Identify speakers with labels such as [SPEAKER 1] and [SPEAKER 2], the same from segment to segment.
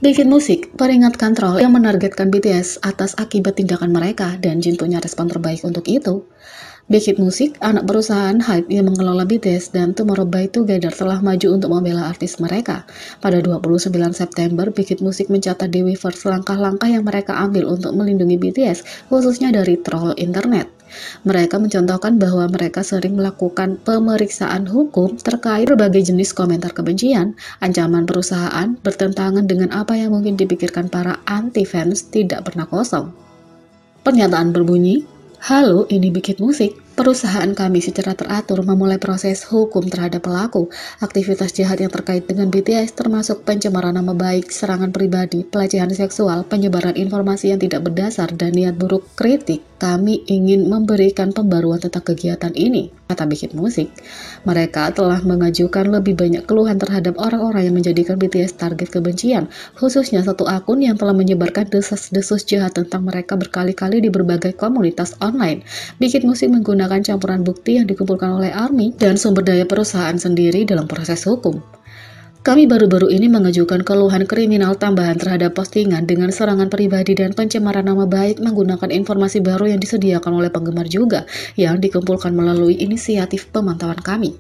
[SPEAKER 1] Big Hit Music peringatkan troll yang menargetkan BTS atas akibat tindakan mereka dan Jin punya respon terbaik untuk itu. Big Hit Music, anak perusahaan HYBE yang mengelola BTS dan Tomorrow by Together telah maju untuk membela artis mereka. Pada 29 September, Big Hit Music mencatat di Weverse langkah-langkah yang mereka ambil untuk melindungi BTS, khususnya dari troll internet. Mereka mencontohkan bahwa mereka sering melakukan pemeriksaan hukum terkait berbagai jenis komentar kebencian, ancaman perusahaan, bertentangan dengan apa yang mungkin dipikirkan para anti-fans tidak pernah kosong. Pernyataan berbunyi, "Halo, ini Big Hit Music. Perusahaan kami secara teratur memulai proses hukum terhadap pelaku aktivitas jahat yang terkait dengan BTS termasuk pencemaran nama baik, serangan pribadi, pelecehan seksual, penyebaran informasi yang tidak berdasar, dan niat buruk kritik. Kami ingin memberikan pembaruan tentang kegiatan ini," kata Big Hit Music. Mereka telah mengajukan lebih banyak keluhan terhadap orang-orang yang menjadikan BTS target kebencian, khususnya satu akun yang telah menyebarkan desas-desus jahat tentang mereka berkali-kali di berbagai komunitas online. Big Hit Music menggunakan campuran bukti yang dikumpulkan oleh ARMY dan sumber daya perusahaan sendiri dalam proses hukum. Kami baru-baru ini mengajukan keluhan kriminal tambahan terhadap postingan dengan serangan pribadi dan pencemaran nama baik menggunakan informasi baru yang disediakan oleh penggemar juga, yang dikumpulkan melalui inisiatif pemantauan kami.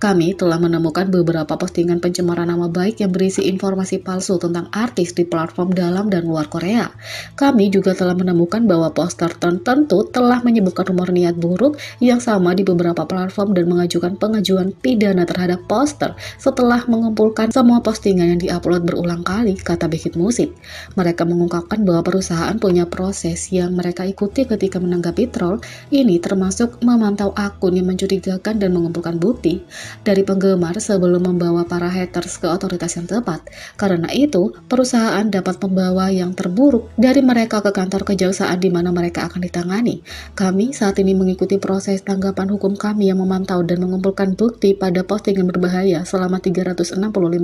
[SPEAKER 1] Kami telah menemukan beberapa postingan pencemaran nama baik yang berisi informasi palsu tentang artis di platform dalam dan luar Korea. Kami juga telah menemukan bahwa poster tertentu telah menyebutkan rumor niat buruk yang sama di beberapa platform dan mengajukan pengajuan pidana terhadap poster setelah mengumpulkan semua postingan yang diupload berulang kali, kata Big Hit Music. Mereka mengungkapkan bahwa perusahaan punya proses yang mereka ikuti ketika menanggapi troll. Ini termasuk memantau akun yang mencurigakan dan mengumpulkan bukti dari penggemar sebelum membawa para haters ke otoritas yang tepat. Karena itu, perusahaan dapat membawa yang terburuk dari mereka ke kantor kejaksaan di mana mereka akan ditangani. Kami saat ini mengikuti proses tanggapan hukum kami yang memantau dan mengumpulkan bukti pada postingan berbahaya selama 365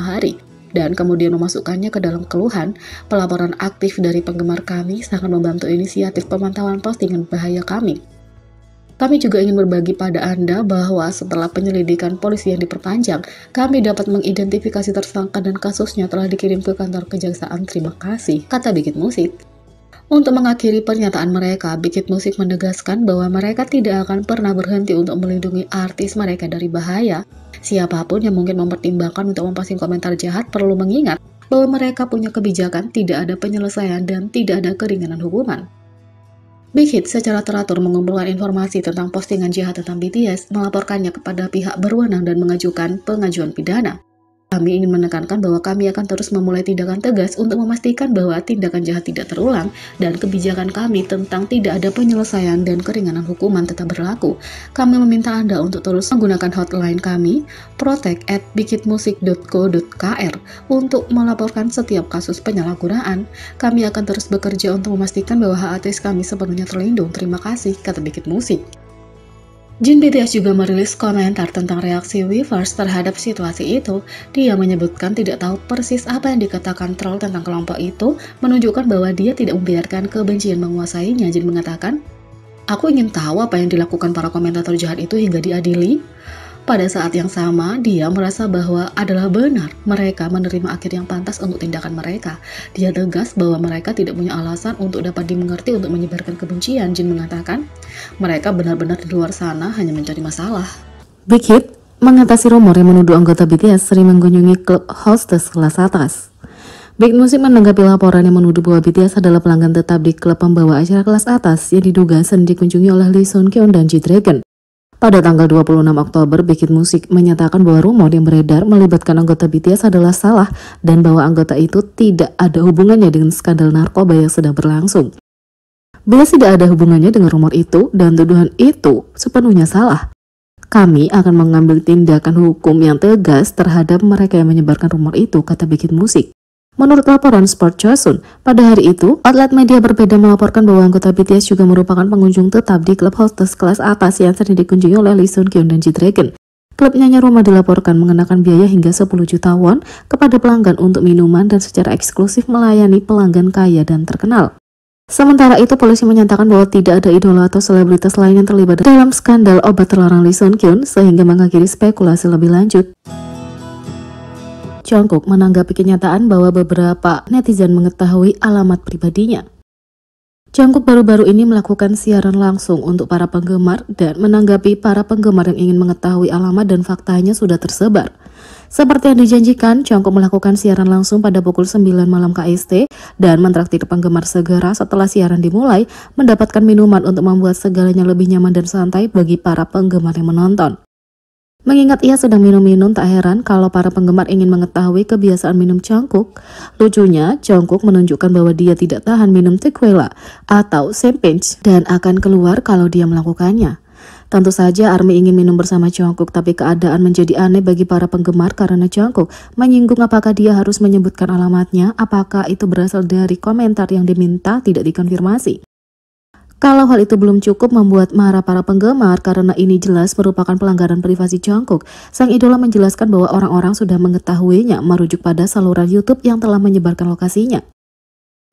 [SPEAKER 1] hari. Dan kemudian memasukkannya ke dalam keluhan. Pelaporan aktif dari penggemar kami sangat membantu inisiatif pemantauan postingan bahaya kami. Kami juga ingin berbagi pada Anda bahwa setelah penyelidikan polisi yang diperpanjang, kami dapat mengidentifikasi tersangka dan kasusnya telah dikirim ke kantor kejaksaan. Terima kasih, kata Big Hit Music. Untuk mengakhiri pernyataan mereka, Big Hit Music menegaskan bahwa mereka tidak akan pernah berhenti untuk melindungi artis mereka dari bahaya. Siapapun yang mungkin mempertimbangkan untuk memposting komentar jahat perlu mengingat bahwa mereka punya kebijakan, tidak ada penyelesaian, dan tidak ada keringanan hukuman. Big Hit secara teratur mengumpulkan informasi tentang postingan jahat tentang BTS, melaporkannya kepada pihak berwenang dan mengajukan pengajuan pidana. Kami ingin menekankan bahwa kami akan terus memulai tindakan tegas untuk memastikan bahwa tindakan jahat tidak terulang dan kebijakan kami tentang tidak ada penyelesaian dan keringanan hukuman tetap berlaku. Kami meminta Anda untuk terus menggunakan hotline kami, protect@bigitmusic.co.kr, untuk melaporkan setiap kasus penyalahgunaan. Kami akan terus bekerja untuk memastikan bahwa hak artis kami sepenuhnya terlindung. Terima kasih, kata Big Hit Music. Jin BTS juga merilis komentar tentang reaksi Weverse terhadap situasi itu. Dia menyebutkan tidak tahu persis apa yang dikatakan troll tentang kelompok itu, menunjukkan bahwa dia tidak membiarkan kebencian menguasainya. Jin mengatakan, "Aku ingin tahu apa yang dilakukan para komentator jahat itu hingga diadili." Pada saat yang sama, dia merasa bahwa adalah benar mereka menerima akhir yang pantas untuk tindakan mereka. Dia tegas bahwa mereka tidak punya alasan untuk dapat dimengerti untuk menyebarkan kebencian. Jin mengatakan, mereka benar-benar di luar sana hanya mencari masalah.
[SPEAKER 2] Big Hit mengatasi rumor yang menuduh anggota BTS sering mengunjungi klub hostess kelas atas. Big Hit Music menanggapi laporan yang menuduh bahwa BTS adalah pelanggan tetap di klub pembawa acara kelas atas yang diduga sering dikunjungi oleh Lee Sun Kyun dan G-Dragon. Pada tanggal 26 Oktober, Big Hit Music menyatakan bahwa rumor yang beredar melibatkan anggota BTS adalah salah dan bahwa anggota itu tidak ada hubungannya dengan skandal narkoba yang sedang berlangsung. Bila tidak ada hubungannya dengan rumor itu dan tuduhan itu sepenuhnya salah, kami akan mengambil tindakan hukum yang tegas terhadap mereka yang menyebarkan rumor itu, kata Big Hit Music. Menurut laporan Sport Chosun, pada hari itu, outlet media berbeda melaporkan bahwa anggota BTS juga merupakan pengunjung tetap di klub hostess kelas atas yang sering dikunjungi oleh Lee Sun Kyun dan G-Dragon. Klub Nyanyi Roma dilaporkan mengenakan biaya hingga 10 juta won kepada pelanggan untuk minuman dan secara eksklusif melayani pelanggan kaya dan terkenal. Sementara itu, polisi menyatakan bahwa tidak ada idola atau selebritas lain yang terlibat dalam skandal obat terlarang Lee Sun Kyun, sehingga mengakhiri spekulasi lebih lanjut. Jungkook menanggapi kenyataan bahwa beberapa netizen mengetahui alamat pribadinya. Jungkook baru-baru ini melakukan siaran langsung untuk para penggemar dan menanggapi para penggemar yang ingin mengetahui alamat dan faktanya sudah tersebar. Seperti yang dijanjikan, Jungkook melakukan siaran langsung pada pukul 9 malam KST dan mentraktir penggemar segera setelah siaran dimulai mendapatkan minuman untuk membuat segalanya lebih nyaman dan santai bagi para penggemar yang menonton. Mengingat ia sedang minum-minum, tak heran kalau para penggemar ingin mengetahui kebiasaan minum Jungkook. Lucunya, Jungkook menunjukkan bahwa dia tidak tahan minum tequila atau champagne dan akan keluar kalau dia melakukannya. Tentu saja ARMY ingin minum bersama Jungkook, tapi keadaan menjadi aneh bagi para penggemar karena Jungkook menyinggung apakah dia harus menyebutkan alamatnya, apakah itu berasal dari komentar yang diminta tidak dikonfirmasi. Kalau hal itu belum cukup membuat marah para penggemar karena ini jelas merupakan pelanggaran privasi Jungkook, sang idola menjelaskan bahwa orang-orang sudah mengetahuinya merujuk pada saluran YouTube yang telah menyebarkan lokasinya.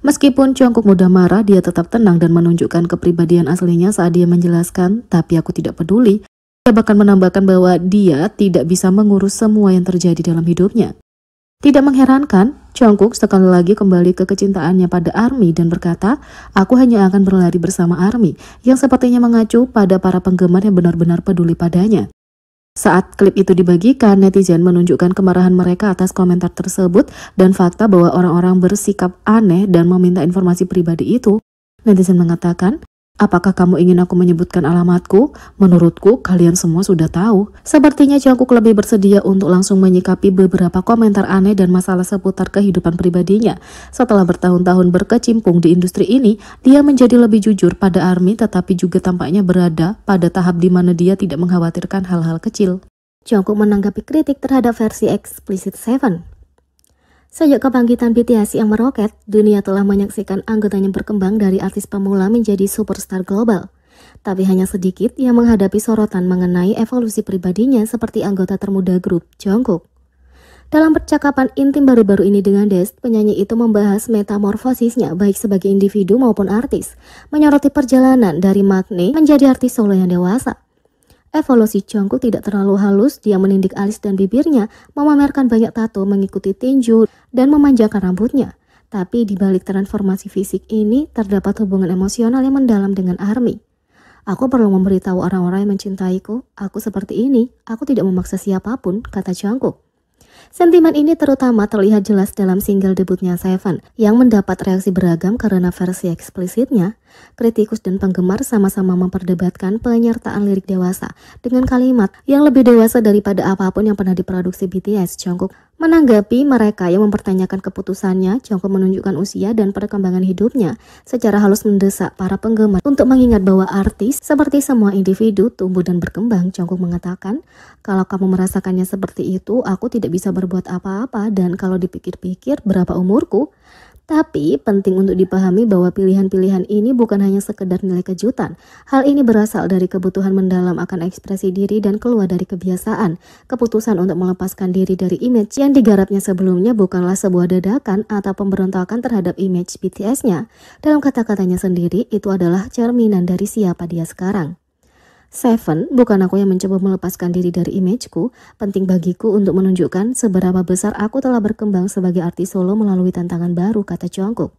[SPEAKER 2] Meskipun Jungkook mudah marah, dia tetap tenang dan menunjukkan kepribadian aslinya saat dia menjelaskan, tapi aku tidak peduli. Dia bahkan menambahkan bahwa dia tidak bisa mengurus semua yang terjadi dalam hidupnya. Tidak mengherankan, Jungkook sekali lagi kembali ke kecintaannya pada ARMY dan berkata, aku hanya akan berlari bersama ARMY, yang sepertinya mengacu pada para penggemar yang benar-benar peduli padanya. Saat klip itu dibagikan, netizen menunjukkan kemarahan mereka atas komentar tersebut dan fakta bahwa orang-orang bersikap aneh dan meminta informasi pribadi itu. Netizen mengatakan, apakah kamu ingin aku menyebutkan alamatku? Menurutku, kalian semua sudah tahu. Sepertinya Jungkook lebih bersedia untuk langsung menyikapi beberapa komentar aneh dan masalah seputar kehidupan pribadinya. Setelah bertahun-tahun berkecimpung di industri ini, dia menjadi lebih jujur pada ARMY tetapi juga tampaknya berada pada tahap di mana dia tidak mengkhawatirkan hal-hal kecil.
[SPEAKER 3] Jungkook menanggapi kritik terhadap versi Explicit 7. Sejak kebangkitan BTS yang meroket, dunia telah menyaksikan anggotanya berkembang dari artis pemula menjadi superstar global. Tapi hanya sedikit yang menghadapi sorotan mengenai evolusi pribadinya seperti anggota termuda grup Jungkook. Dalam percakapan intim baru-baru ini dengan Dest, penyanyi itu membahas metamorfosisnya baik sebagai individu maupun artis, menyoroti perjalanan dari Maknae menjadi artis solo yang dewasa. Evolusi Jungkook tidak terlalu halus, dia menindik alis dan bibirnya, memamerkan banyak tato, mengikuti tinju, dan memanjangkan rambutnya. Tapi di balik transformasi fisik ini, terdapat hubungan emosional yang mendalam dengan ARMY. Aku perlu memberitahu orang-orang yang mencintaiku, aku seperti ini, aku tidak memaksa siapapun, kata Jungkook. Sentimen ini terutama terlihat jelas dalam single debutnya Seven yang mendapat reaksi beragam karena versi eksplisitnya. Kritikus dan penggemar sama-sama memperdebatkan penyertaan lirik dewasa dengan kalimat yang lebih dewasa daripada apapun yang pernah diproduksi BTS. Jungkook menanggapi mereka yang mempertanyakan keputusannya. Jungkook menunjukkan usia dan perkembangan hidupnya secara halus mendesak para penggemar untuk mengingat bahwa artis seperti semua individu tumbuh dan berkembang. Jungkook mengatakan, kalau kamu merasakannya seperti itu, aku tidak bisa berbuat apa-apa dan kalau dipikir-pikir berapa umurku? Tapi penting untuk dipahami bahwa pilihan-pilihan ini bukan hanya sekedar nilai kejutan. Hal ini berasal dari kebutuhan mendalam akan ekspresi diri dan keluar dari kebiasaan. Keputusan untuk melepaskan diri dari image yang digarapnya sebelumnya bukanlah sebuah dadakan atau pemberontakan terhadap image BTS-nya. Dalam kata-katanya sendiri, itu adalah cerminan dari siapa dia sekarang. Seven, bukan aku yang mencoba melepaskan diri dari imageku, penting bagiku untuk menunjukkan seberapa besar aku telah berkembang sebagai artis solo melalui tantangan baru, kata Jungkook.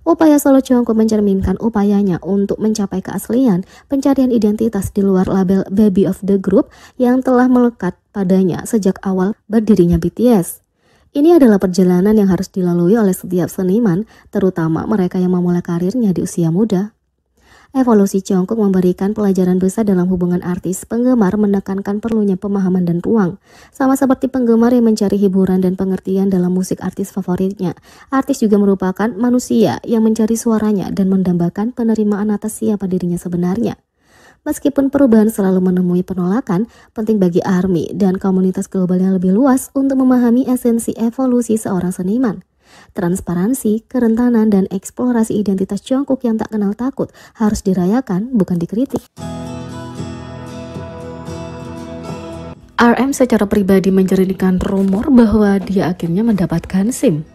[SPEAKER 3] Upaya solo Jungkook mencerminkan upayanya untuk mencapai keaslian, pencarian identitas di luar label Baby of the Group yang telah melekat padanya sejak awal berdirinya BTS. Ini adalah perjalanan yang harus dilalui oleh setiap seniman, terutama mereka yang memulai karirnya di usia muda. Evolusi Jungkook memberikan pelajaran besar dalam hubungan artis. Penggemar menekankan perlunya pemahaman dan ruang. Sama seperti penggemar yang mencari hiburan dan pengertian dalam musik artis favoritnya, artis juga merupakan manusia yang mencari suaranya dan mendambakan penerimaan atas siapa dirinya sebenarnya. Meskipun perubahan selalu menemui penolakan, penting bagi ARMY dan komunitas global yang lebih luas untuk memahami esensi evolusi seorang seniman. Transparansi, kerentanan, dan eksplorasi identitas Jungkook yang tak kenal takut harus dirayakan, bukan dikritik.
[SPEAKER 2] RM secara pribadi menceritakan rumor bahwa dia akhirnya mendapatkan SIM.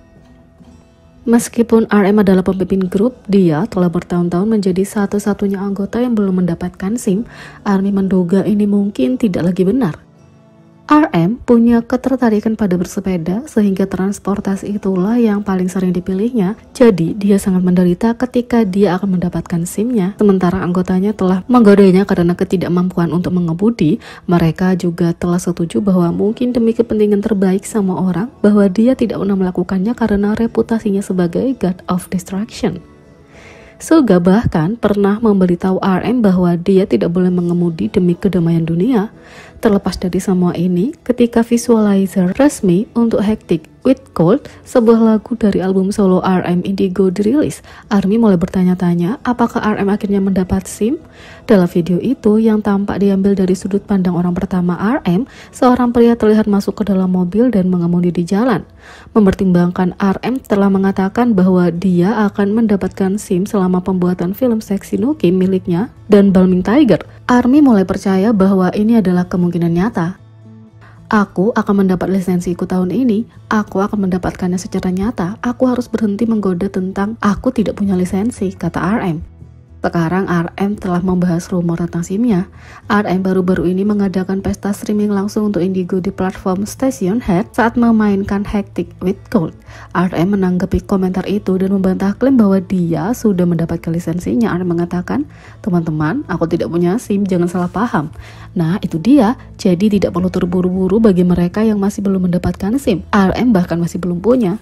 [SPEAKER 2] Meskipun RM adalah pemimpin grup, dia telah bertahun-tahun menjadi satu-satunya anggota yang belum mendapatkan SIM. ARMY menduga ini mungkin tidak lagi benar. RM punya ketertarikan pada bersepeda sehingga transportasi itulah yang paling sering dipilihnya. Jadi dia sangat menderita ketika dia akan mendapatkan SIM-nya. Sementara anggotanya telah menggodanya karena ketidakmampuan untuk mengemudi. Mereka juga telah setuju bahwa mungkin demi kepentingan terbaik sama orang, bahwa dia tidak pernah melakukannya karena reputasinya sebagai God of Destruction. Suga bahkan pernah memberitahu RM bahwa dia tidak boleh mengemudi demi kedamaian dunia. Terlepas dari semua ini, ketika visualizer resmi untuk Hectic with Cold, sebuah lagu dari album solo RM Indigo dirilis, ARMY mulai bertanya-tanya apakah RM akhirnya mendapat SIM. Dalam video itu yang tampak diambil dari sudut pandang orang pertama RM, seorang pria terlihat masuk ke dalam mobil dan mengemudi di jalan. Mempertimbangkan, RM telah mengatakan bahwa dia akan mendapatkan SIM selama pembuatan film Sexy No Kim miliknya dan Balming Tiger. ARMY mulai percaya bahwa ini adalah kemungkinan nyata. Aku akan mendapat lisensiku tahun ini, aku akan mendapatkannya secara nyata, aku harus berhenti menggoda tentang aku tidak punya lisensi, kata RM. Sekarang RM telah membahas rumor tentang SIM-nya. RM baru-baru ini mengadakan pesta streaming langsung untuk Indigo di platform Station Head saat memainkan Hectic with Cold. RM menanggapi komentar itu dan membantah klaim bahwa dia sudah mendapatkan lisensinya. RM mengatakan, teman-teman, aku tidak punya SIM, jangan salah paham. Nah, itu dia. Jadi tidak perlu terburu-buru bagi mereka yang masih belum mendapatkan SIM. RM bahkan masih belum punya.